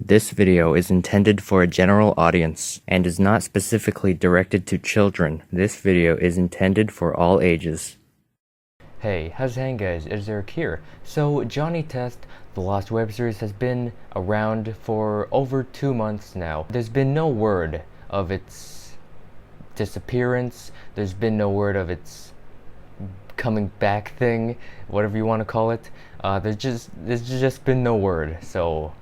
This video is intended for a general audience and is not specifically directed to children. This video is intended for all ages. Hey, how's it going, guys? It's Eric here. So, Johnny Test, the Lost web series, has been around for over 2 months now. There's been no word of its disappearance. There's been no word of its coming back thing, whatever you want to call it. There's just been no word. So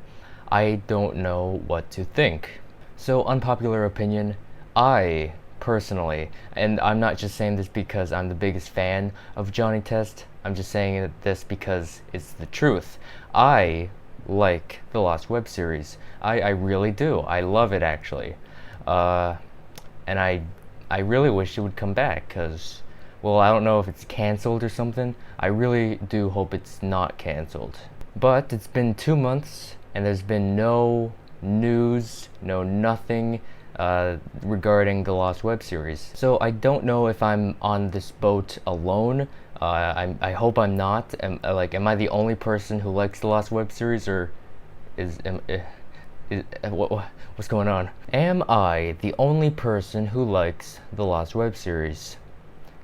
I don't know what to think. So, unpopular opinion, I personally, and I'm not just saying this because I'm the biggest fan of Johnny Test, I'm just saying this because it's the truth. I like the Lost web series. I really do. I love it, actually. And I really wish it would come back, because, well, I don't know if it's canceled or something. I really do hope it's not canceled. But it's been 2 months, and there's been no news, no nothing regarding the Lost web series. So I don't know if I'm on this boat alone. I hope I'm not. Am I the only person who likes the Lost web series, or what's going on? Am I the only person who likes the Lost web series?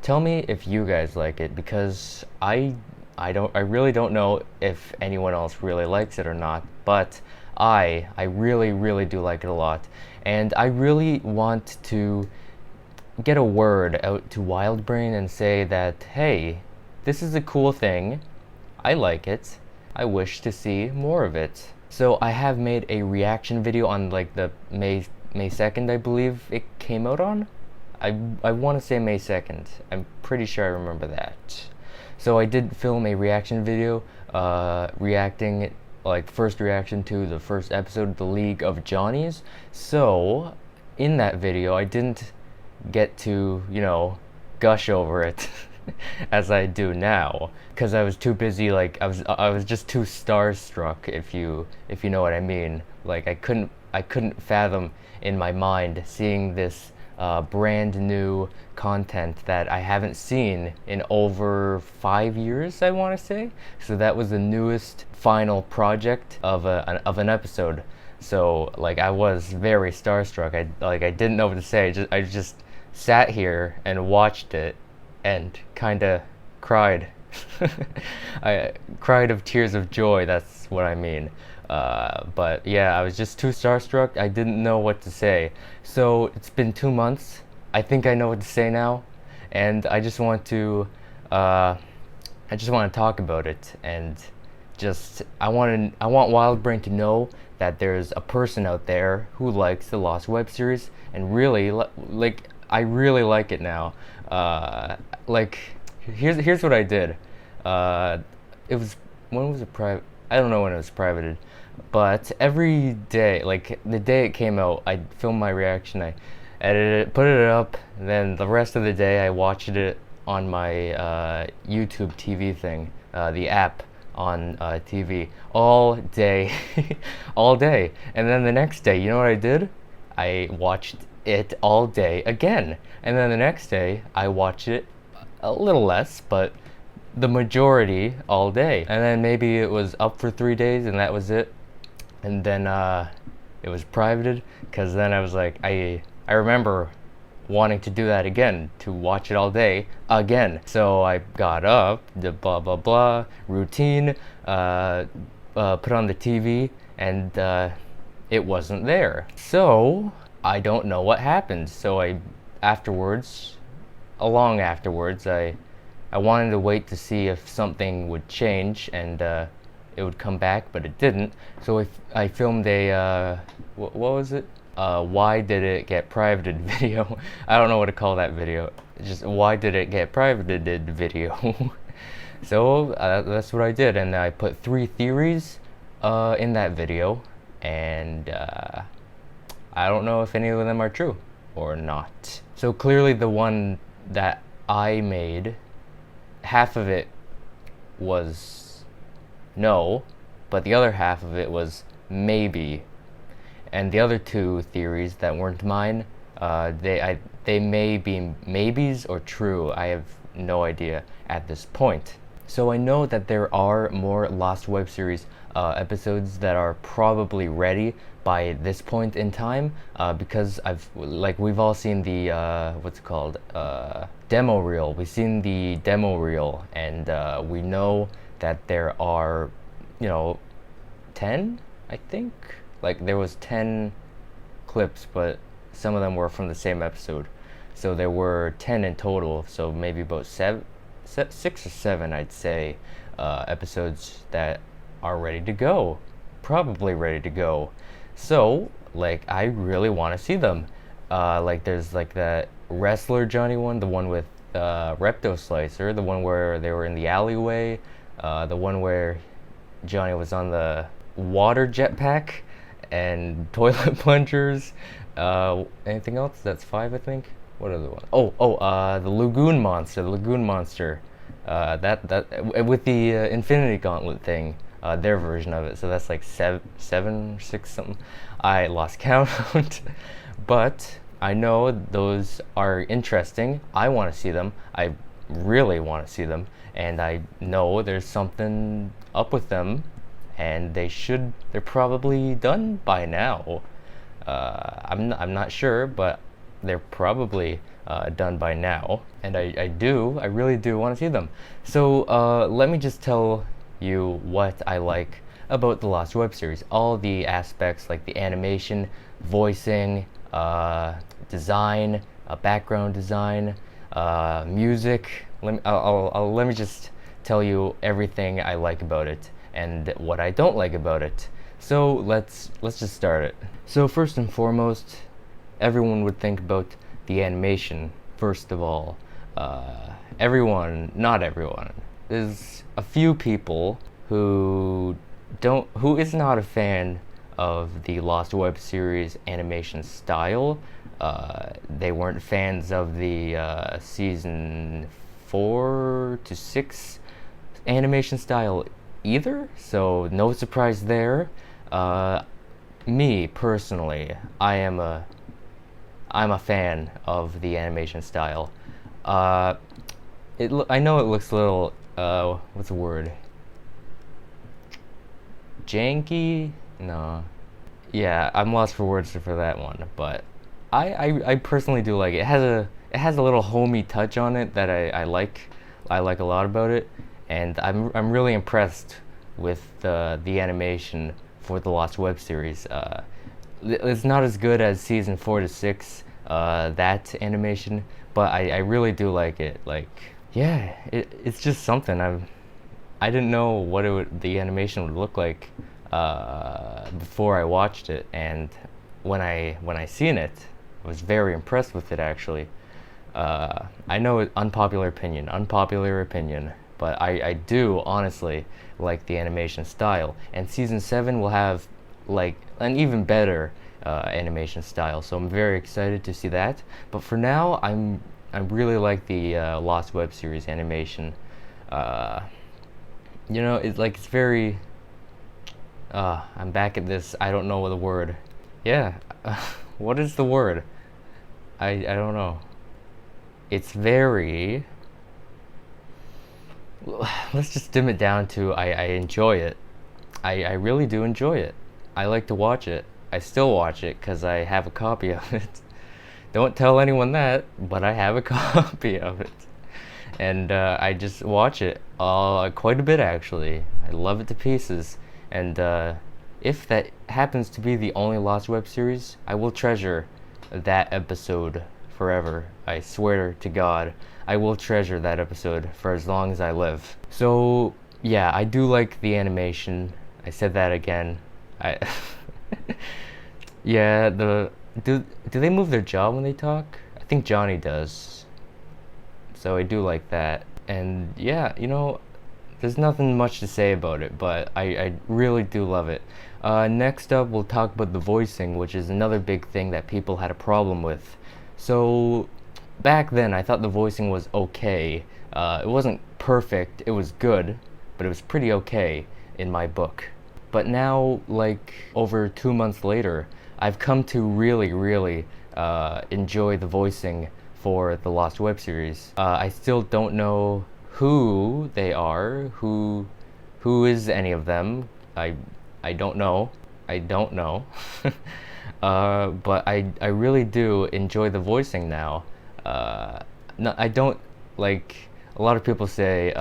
Tell me if you guys like it, because I really don't know if anyone else really likes it or not, but I really do like it a lot, and I really want to get a word out to WildBrain and say that, hey, this is a cool thing, I like it, I wish to see more of it. So I have made a reaction video on like the May 2nd, I believe it came out on. I want to say May 2nd. I'm pretty sure I remember that. So I did film a reaction video, reacting, like, first reaction to the first episode of The League of Johnnies. So in that video, I didn't get to, gush over it as I do now, because I was too busy. Like, I was just too starstruck, if you know what I mean. Like, I couldn't fathom in my mind seeing this brand new content that I haven't seen in over 5 years, I want to say. So that was the newest final project of an episode. So, like, I was very starstruck. I didn't know what to say. I just sat here and watched it and kind of cried. I cried of tears of joy, that's what I mean. But yeah, I was just too starstruck. I didn't know what to say. So it's been 2 months. I think I know what to say now, and I just want to talk about it, and I want WildBrain to know that there's a person out there who likes the Lost web series, and really I really like it now. Here's what I did. It was, when was it private? I don't know when it was privated, but every day, like the day it came out, I filmed my reaction, I edited it, put it up, and then the rest of the day I watched it on my YouTube TV thing, the app on TV, all day, all day. And then the next day, you know what I did? I watched it all day again. And then the next day, I watched it a little less, but the majority all day. And then maybe it was up for 3 days, and that was it. And then it was privated, because then I was like, I remember wanting to do that again, to watch it all day again. So I got up, did blah blah blah, routine, put on the TV, and it wasn't there. So I don't know what happened. So long afterwards, I wanted to wait to see if something would change and it would come back, but it didn't. So I filmed a, what was it? Why did it get privated video? I don't know what to call that video. Just why did it get privated video. So that's what I did, and I put 3 theories in that video, and I don't know if any of them are true or not. So clearly the one that I made, half of it was no, but the other half of it was maybe. And the other 2 theories that weren't mine, they may be maybes or true. I have no idea at this point. So I know that there are more Lost web series episodes that are probably ready by this point in time, because we've all seen the what's it called, demo reel. We've seen the demo reel, and we know that there are, 10, I think. Like there was 10 clips, but some of them were from the same episode. So there were 10 in total. So maybe about 6 or 7, I'd say, episodes that are ready to go, probably ready to go. So like I really want to see them. Like there's like that wrestler Johnny one, the one with Repto Slicer, the one where they were in the alleyway, the one where Johnny was on the water jetpack and toilet plungers. Anything else? That's 5, I think. What other one? The Lagoon Monster. The Lagoon Monster. That with the Infinity Gauntlet thing. Their version of it. So that's like 7, 6 something. I lost count. But I know those are interesting. I want to see them. I really want to see them, and I know there's something up with them, and they're probably done by now. I'm not sure, but they're probably done by now, and I really do want to see them. So let me just tell you what I like about the Lost web series. All the aspects, like the animation, voicing, design, background design, music. Let me just tell you everything I like about it and what I don't like about it. So let's just start it. So first and foremost, everyone would think about the animation. First of all, not everyone. There's a few people who is not a fan of the Lost web series animation style. They weren't fans of the season 4 to 6 animation style either, so no surprise there. Me personally, I'm a fan of the animation style. I know it looks a little what's the word? Janky? No. Yeah, I'm lost for words for that one, but I personally do like it. It has a little homey touch on it that I like. I like a lot about it, and I'm really impressed with the animation for the Lost web series. It's not as good as season 4 to 6, that animation, but I really do like it. Like, yeah, it's just something. I didn't know what the animation would look like before I watched it, and when I seen it, I was very impressed with it actually. I know unpopular opinion, but I do honestly like the animation style, and season 7 will have like an even better animation style, so I'm very excited to see that. But for now, I really like the Lost web series animation. It's very I'm back at this, I don't know the word. Yeah. What is the word? I don't know. It's very, let's just dim it down to I enjoy it. I really do enjoy it. I like to watch it. I still watch it because I have a copy of it. Don't tell anyone that, but I have a copy of it. And I just watch it quite a bit actually. I love it to pieces. And if that happens to be the only Lost web series, I will treasure that episode forever. I swear to God, I will treasure that episode for as long as I live. So yeah, I do like the animation. I said that again. Yeah, do they move their jaw when they talk? I think Johnny does. So I do like that. And yeah, there's nothing much to say about it, but I really do love it. Next up, we'll talk about the voicing, which is another big thing that people had a problem with. So back then, I thought the voicing was okay. It wasn't perfect, it was good, but it was pretty okay in my book. But now, like over 2 months later, I've come to really, really enjoy the voicing for the Lost web series. I still don't know who they are, who is any of them. I don't know. I don't know. But I really do enjoy the voicing now. No, I don't like. A lot of people say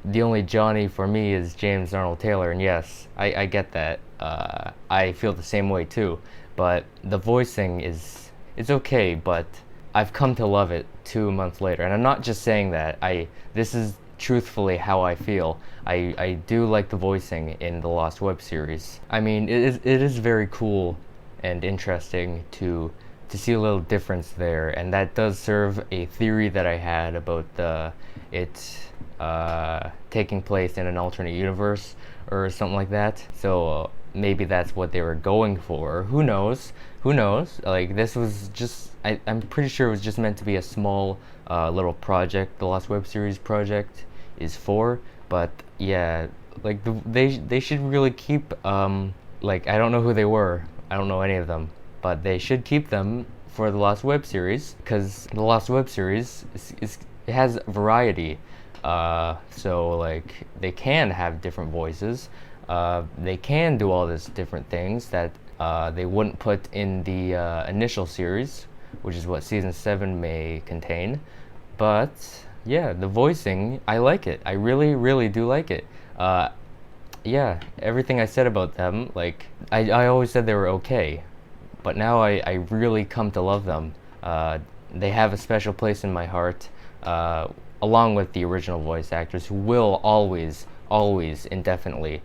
the only Johnny for me is James Arnold Taylor, and yes, I get that. I feel the same way too. But the voicing is it's okay, but I've come to love it 2 months later, and I'm not just saying that. This is truthfully how I feel. I do like the voicing in the Lost web series. I mean, it is very cool and interesting to see a little difference there, and that does serve a theory that I had about it taking place in an alternate universe or something like that. So maybe that's what they were going for. Who knows? Who knows? Like, this was just, I'm pretty sure it was just meant to be a small little project. The Lost web series project is for, but yeah, like they should really keep like, I don't know who they were. I don't know any of them, but they should keep them for the Lost web series, because the Lost web series it has variety. So like, they can have different voices. They can do all these different things that they wouldn't put in the initial series, which is what season 7 may contain. But yeah, the voicing, I like it. I really, really do like it. Yeah, everything I said about them, like, I always said they were okay, but now I really come to love them. They have a special place in my heart, along with the original voice actors, who will always, always, indefinitely,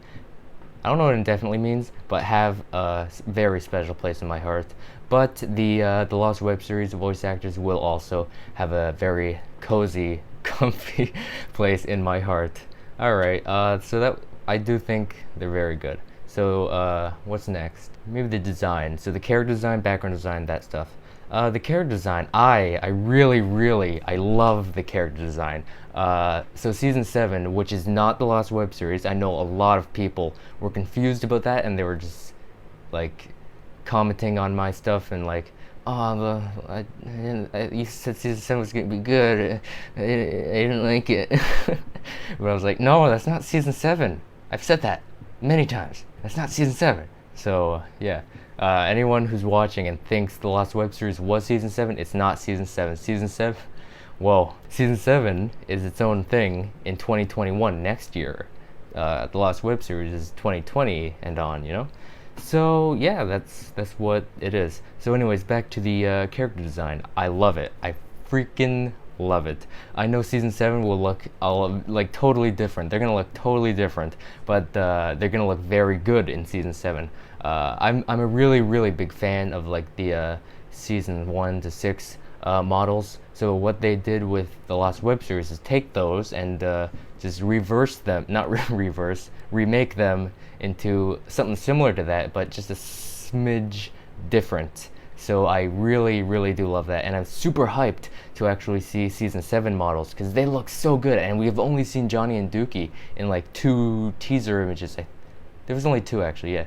I don't know what indefinitely means, but have a very special place in my heart. But the Lost web series voice actors will also have a very cozy, comfy place in my heart. Alright, so that, I do think they're very good. So what's next? Maybe the design. So the character design, background design, that stuff. The character design, I really I love the character design. So season 7, which is not the Lost web series, I know a lot of people were confused about that, and they were just like commenting on my stuff and like, oh, you said season 7 was gonna be good. I didn't like it. But I was like, no, that's not season 7. I've said that many times. That's not season 7. So yeah, anyone who's watching and thinks the Lost web series was season 7, it's not season 7. Season 7, whoa, season 7 is its own thing in 2021, next year. The Lost web series is 2020 and on, you know. So yeah, that's what it is. So anyways, back to the character design. I love it. I freaking love it. I know season 7 will look like totally different. They're gonna look totally different, but they're gonna look very good in season 7. I'm a really big fan of like the season 1 to 6 models. So what they did with the Lost web series is take those and just reverse them, not remake them into something similar to that, but just a smidge different. So I really do love that, and I'm super hyped to actually see season 7 models, because they look so good, and we've only seen Johnny and Dookie in like 2 teaser images. There was only 2 actually, yeah.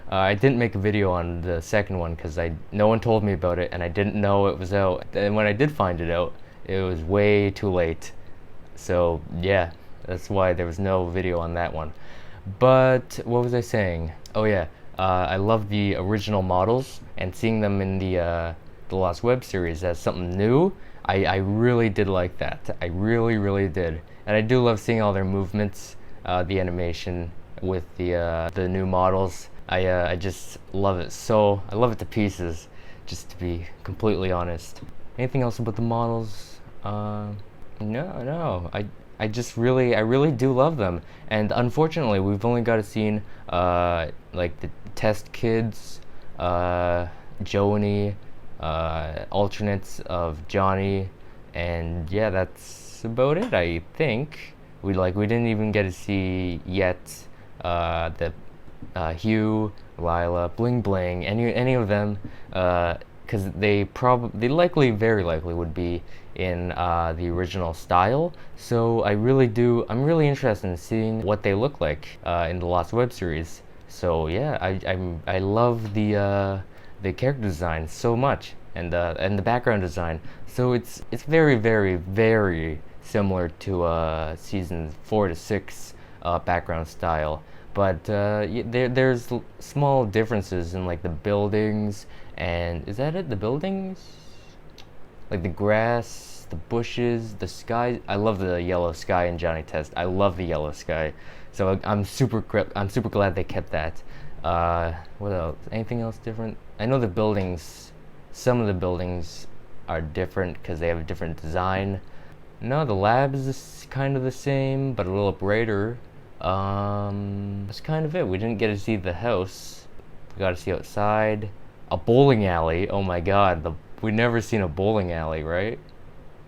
I didn't make a video on the second one because no one told me about it, and I didn't know it was out. And when I did find it out, it was way too late. So yeah, that's why there was no video on that one. But what was I saying? Oh yeah, I love the original models, and seeing them in the Lost web series as something new, I really did like that. I really did. And I do love seeing all their movements, the animation with the new models. I just love it. So I love it to pieces, just to be completely honest. Anything else about the models? No. I really do love them. And unfortunately, we've only got to see like the test kids, Joni, alternates of Johnny, and yeah, that's about it. I think we didn't even get to see yet the Hugh, Lila, Bling Bling, any of them, because they very likely would be in the original style. So I'm really interested in seeing what they look like in the Lost web series. So yeah, I love the character design so much, and the background design. So it's very similar to season 4 to 6 background style. But there's small differences in like the buildings, and is that it? The buildings, like the grass, the bushes, the sky. I love the yellow sky in Johnny Test. I love the yellow sky, so I'm super glad they kept that. What else? Anything else different? I know the buildings. Some of the buildings are different because they have a different design. No, the lab is kind of the same, but a little brighter. That's kind of it. We didn't get to see the house. We got to see outside. A bowling alley. Oh my god, we've never seen a bowling alley, right?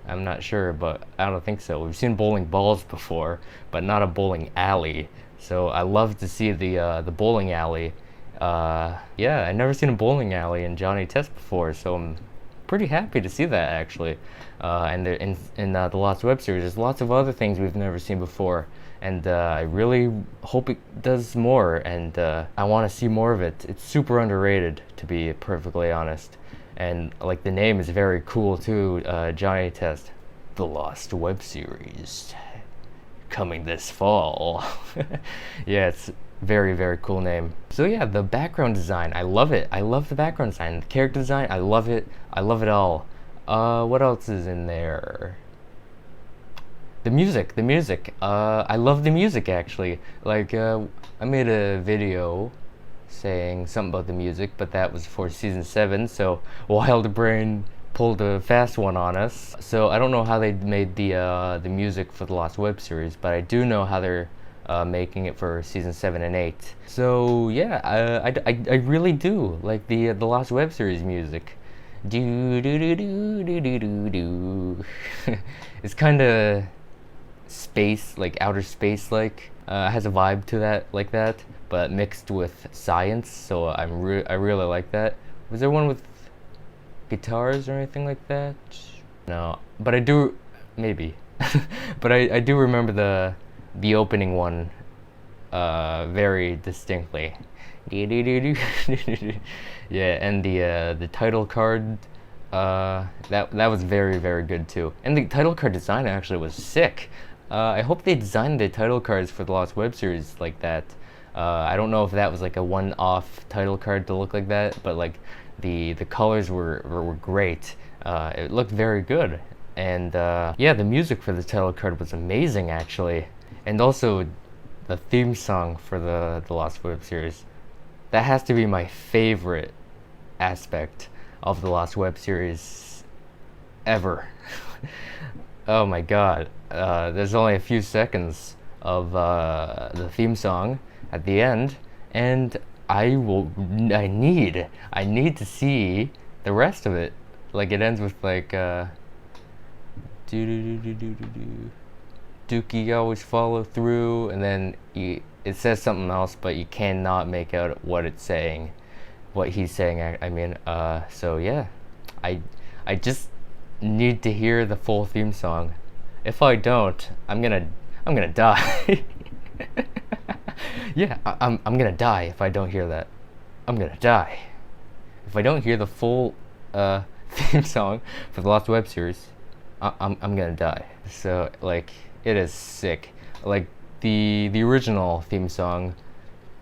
I'm not sure, but I don't think so. We've seen bowling balls before, but not a bowling alley. So I love to see the bowling alley. Yeah, I've never seen a bowling alley in Johnny Test before, so I'm pretty happy to see that actually. And in the Lost web series, there's lots of other things we've never seen before, and I really hope it does more, and I want to see more of it. It's super underrated, to be perfectly honest, and like the name is very cool too. Johnny Test, the Lost web series, coming this fall. Yeah, it's very, very cool name. So yeah, the background design, I love it. I love the background design. The character design, I love it. I love it all. What else is in there? The music. I love the music actually. Like, I made a video saying something about the music, but that was for season 7, so WildBrain pulled a fast one on us. So I don't know how they made the music for the Lost web series, but I do know how they're making it for season 7 and 8. So yeah, I really do like the Lost web series music. Do do do do do do do do. It's kind of space, like outer space, like has a vibe to that, like that, but mixed with science. So I really like that. Was there one with guitars or anything like that? No, but I do, maybe. But I do remember the opening one very distinctly. Yeah, and the title card, that was very, very good too. And the title card design actually was sick. I hope they designed the title cards for the Lost web series like that. I don't know if that was like a one-off title card to look like that, but like the colors were great. It looked very good, and yeah, the music for the title card was amazing actually, and also the theme song for the Lost web series. That has to be my favorite aspect of the Lost web series ever. Oh my god. There's only a few seconds of the theme song at the end, and I need to see the rest of it. Like, it ends with like do do do do do do do. Dookie always follow through, and then it says something else, but you cannot make out what it's saying, what he's saying. I mean, so yeah, I just need to hear the full theme song. If I don't, I'm gonna die. Yeah, I'm gonna die if I don't hear that. I'm gonna die if I don't hear the full theme song for the Lost web series. I'm gonna die. So like, it is sick. Like the original theme song,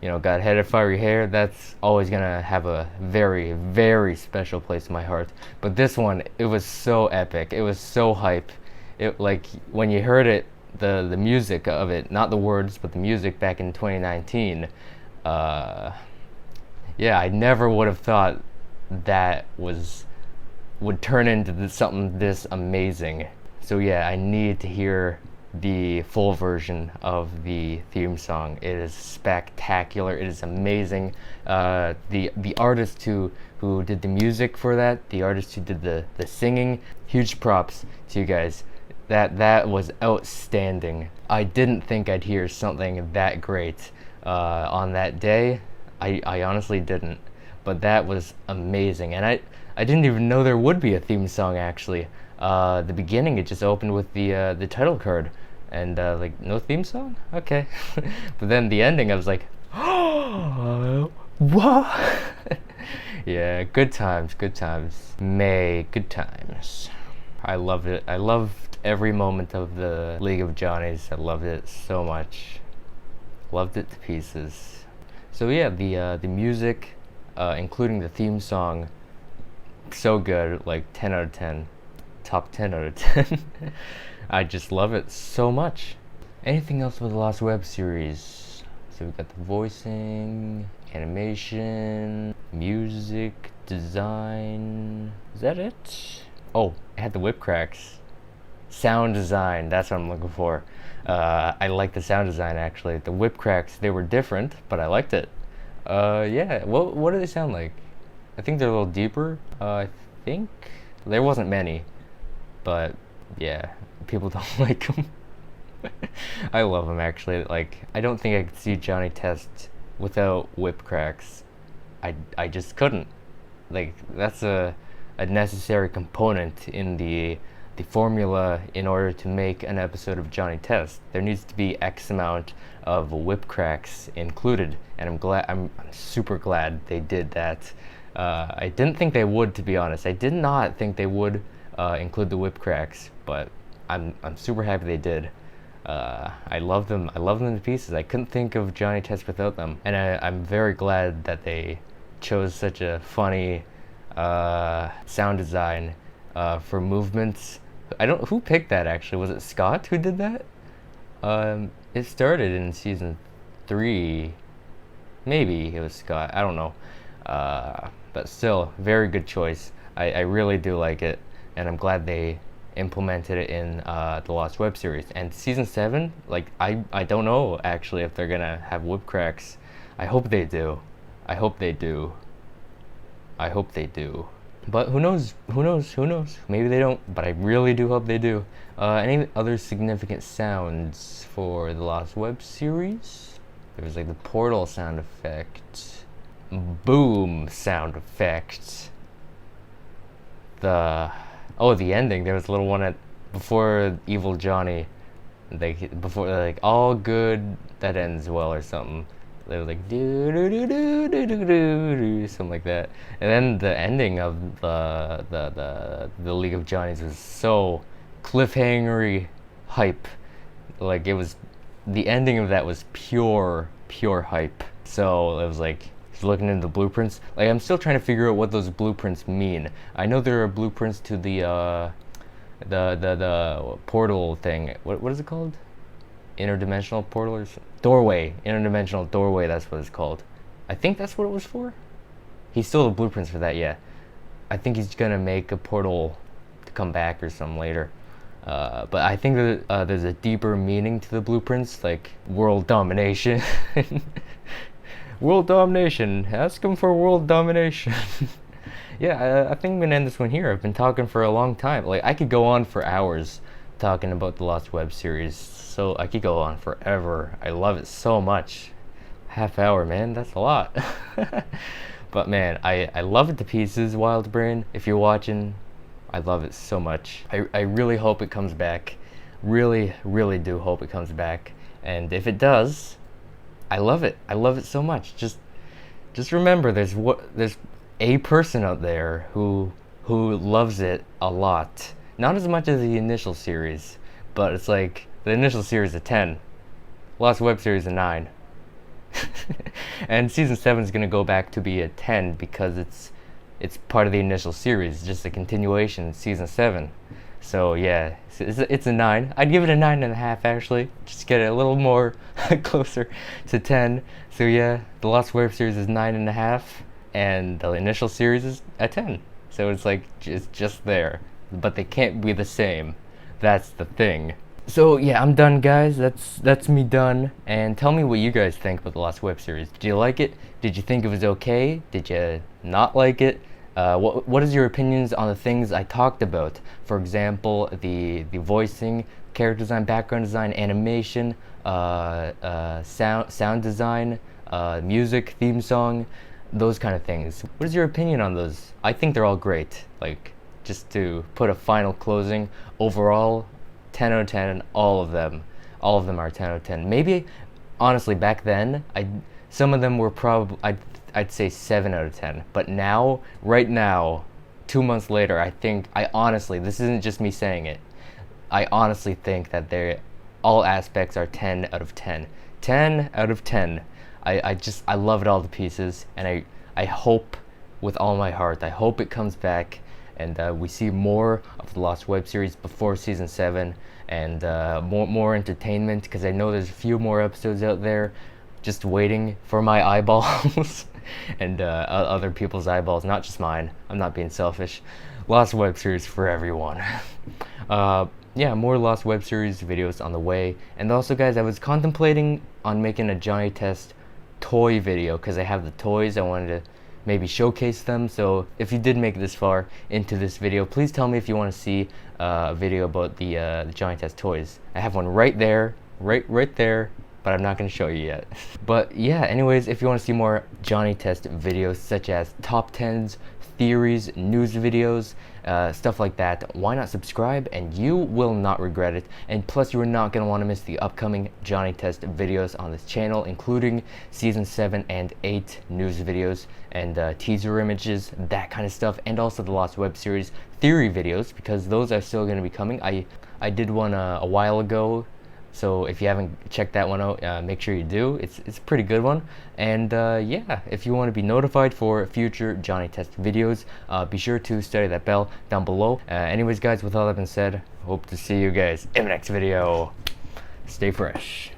you know, got head of fiery hair. That's always gonna have a very, very special place in my heart. But this one, it was so epic. It was so hype. It, like, when you heard it, the music of it, not the words, but the music back in 2019. Yeah, I never would have thought that would turn into something this amazing. So yeah, I need to hear the full version of the theme song. It is spectacular. It is amazing. The artist who did the music for that, the artist who did the singing, huge props to you guys. That was outstanding. I didn't think I'd hear something that great on that day. I honestly didn't, but that was amazing. And I didn't even know there would be a theme song actually. The beginning, it just opened with the title card, and like, no theme song? Okay. But then the ending, I was like, oh, what? Yeah, good times. May, good times. I loved it. I loved every moment of the League of Johnnies. I loved it so much. Loved it to pieces. So yeah, the music, including the theme song, so good. Like 10 out of 10. Top 10 out of 10. I just love it so much. Anything else with the Lost web series? So we got the voicing, animation, music, design. Is that it? Oh, it had the whip cracks. Sound design, that's what I'm looking for. I like the sound design actually. The whip cracks, they were different, but I liked it. Yeah, what do they sound like? I think they're a little deeper. I think there wasn't many, but yeah, people don't like them. I love them actually. Like, I don't think I could see Johnny Test without whip cracks. I just couldn't. Like, that's a necessary component in the formula in order to make an episode of Johnny Test. There needs to be X amount of whip cracks included, and I'm super glad they did that. I didn't think they would, to be honest. I did not think they would include the whip cracks, but I'm super happy they did. I love them. I love them to pieces. I couldn't think of Johnny Test without them, and I'm very glad that they chose such a funny sound design for movements. Who picked that actually? Was it Scott who did that? It started in season 3. Maybe it was Scott. I don't know. But still, very good choice. I really do like it, and I'm glad they implemented it in the Lost web series. And season 7, like, I don't know actually if they're gonna have whip cracks. I hope they do. I hope they do. I hope they do. But who knows? Who knows? Who knows? Maybe they don't, but I really do hope they do. Any other significant sounds for the Lost web series? There was like the portal sound effect, boom sound effect, the ending. There was a little one at before Evil Johnny, before all good that ends well or something. They were like do do do do do do do, something like that. And then the ending of the League of Johnnies was so cliffhangery hype. Like, it was, the ending of that was pure hype. So it was like, looking into the blueprints. Like, I'm still trying to figure out what those blueprints mean. I know there are blueprints to the portal thing. What is it called? Interdimensional portal or doorway. Interdimensional doorway, that's what it's called. I think that's what it was for. He still has blueprints for that, yeah. I think he's gonna make a portal to come back or something later. But I think that there's a deeper meaning to the blueprints, like world domination. World domination. Ask him for world domination. Yeah, I think I'm gonna end this one here. I've been talking for a long time. Like, I could go on for hours talking about the Lost web series. So I could go on forever. I love it so much. Half hour, man, that's a lot. But man, I love it to pieces, WildBrain. If you're watching, I love it so much. I really hope it comes back. Really do hope it comes back. And if it does, I love it. I love it so much. Just remember, there's a person out there who loves it a lot. Not as much as the initial series, but it's like the initial series a 10, Lost web series a 9, and season 7 is gonna go back to be a 10 because it's part of the initial series, just a continuation, season 7. So yeah, it's a 9. I'd give it a 9.5 actually, just get it a little more closer to 10. So yeah, the Lost web series is 9.5, and the initial series is a 10. So it's like it's just there, but they can't be the same. That's the thing. So yeah, I'm done, guys. That's me done. And tell me what you guys think about the Lost web series. Did you like it? Did you think it was okay? Did you not like it? What is your opinions on the things I talked about? For example, the voicing, character design, background design, animation, sound design, music, theme song, those kind of things. What is your opinion on those? I think they're all great. Like, just to put a final closing, overall, 10 out of 10, all of them are 10 out of 10. Maybe, honestly, back then, some of them were probably, I'd say 7 out of 10. But now, right now, 2 months later, I honestly, this isn't just me saying it, I honestly think that all aspects are 10 out of 10. 10 out of 10. I love it all to pieces, and I hope with all my heart, I hope it comes back, and we see more of the Lost web series before season 7, and more entertainment, because I know there's a few more episodes out there just waiting for my eyeballs and other people's eyeballs, not just mine. I'm not being selfish. Lost web series for everyone. Yeah, more Lost web series videos on the way. And also, guys, I was contemplating on making a Johnny Test toy video, because I have the toys. I wanted to maybe showcase them. So if you did make it this far into this video, please tell me if you want to see a video about the Johnny Test toys. I have one right there, right there, but I'm not going to show you yet. But yeah, anyways, if you want to see more Johnny Test videos such as top 10s, theories, news videos, stuff like that, why not subscribe, and you will not regret it. And plus, you are not going to want to miss the upcoming Johnny Test videos on this channel, including season 7 and 8 news videos and teaser images, that kind of stuff, and also the Lost web series theory videos, because those are still going to be coming. I did one a while ago, so if you haven't checked that one out, make sure you do. It's a pretty good one. And yeah, if you want to be notified for future Johnny Test videos, be sure to study that bell down below. Anyways, guys, with all that being said, hope to see you guys in the next video. Stay fresh.